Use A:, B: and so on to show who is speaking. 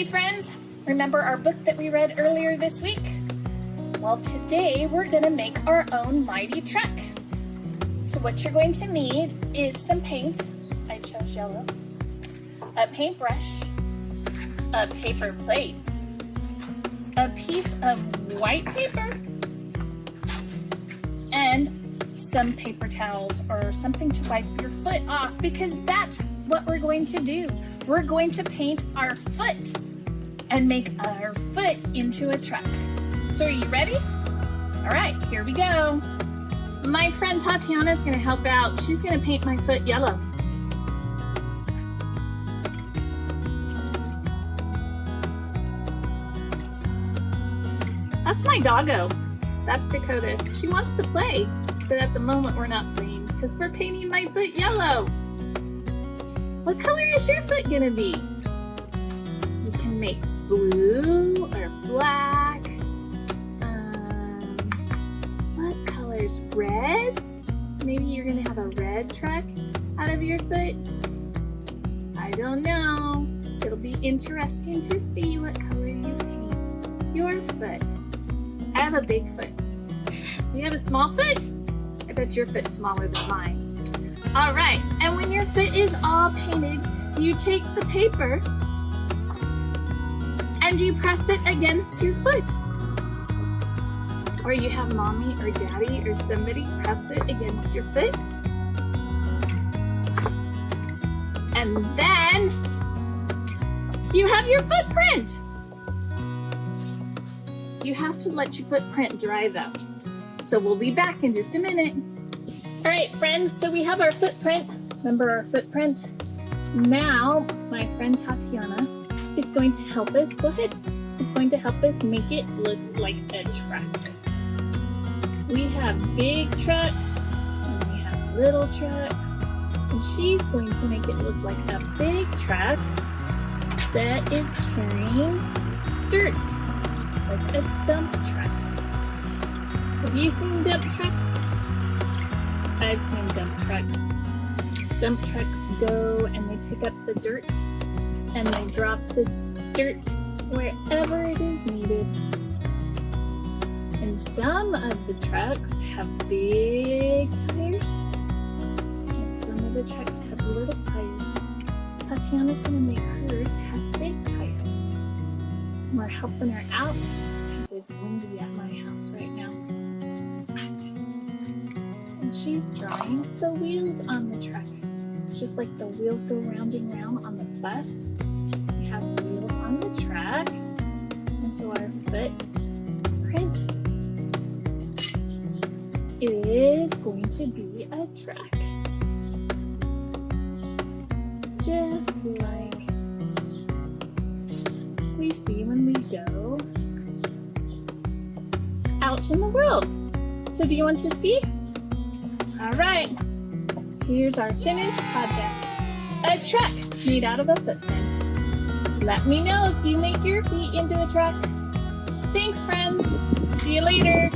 A: Hey friends, remember our book that we read earlier this week? Well, today we're going to make our own mighty truck. So what you're going to need is some paint. I chose yellow. A paintbrush, a paper plate, a piece of white paper, and some paper towels or something to wipe your foot off, because that's what we're going to do. We're going to paint our foot and make our foot into a truck. So are you ready? All right, here we go. My friend Tatiana is going to help out. She's going to paint my foot yellow. That's my doggo. That's Dakota. She wants to play, but at the moment we're not playing because we're painting my foot yellow. What color is your foot going to be? You can make blue or black. What color's red? Maybe you're going to have a red truck out of your foot. I don't know. It'll be interesting to see what color you paint your foot. I have a big foot. Do you have a small foot? I bet your foot's smaller than mine. All right, and when your foot is all painted, you take the paper and you press it against your foot. Or you have mommy or daddy or somebody press it against your foot. And then you have your footprint. You have to let your footprint dry though. So we'll be back in just a minute. All right, friends, so we have our footprint. Remember our footprint? Now, my friend Tatiana is going to help us, go ahead, is going to help us make it look like a truck. We have big trucks, and we have little trucks, and she's going to make it look like a big truck that is carrying dirt. It's like a dump truck. Have you seen dump trucks? I've seen dump trucks. Dump trucks go and they pick up the dirt and they drop the dirt wherever it is needed. And some of the trucks have big tires and some of the trucks have little tires. Tatiana's going to make hers have big tires. And we're helping her out because it's windy at my house right now. She's drawing the wheels on the truck. Just like the wheels go round and round on the bus, we have wheels on the truck. And so our footprint is going to be a truck. Just like we see when we go out in the world. So do you want to see? All right, here's our finished project. A truck made out of a footprint. Let me know if you make your feet into a truck. Thanks, friends. See you later.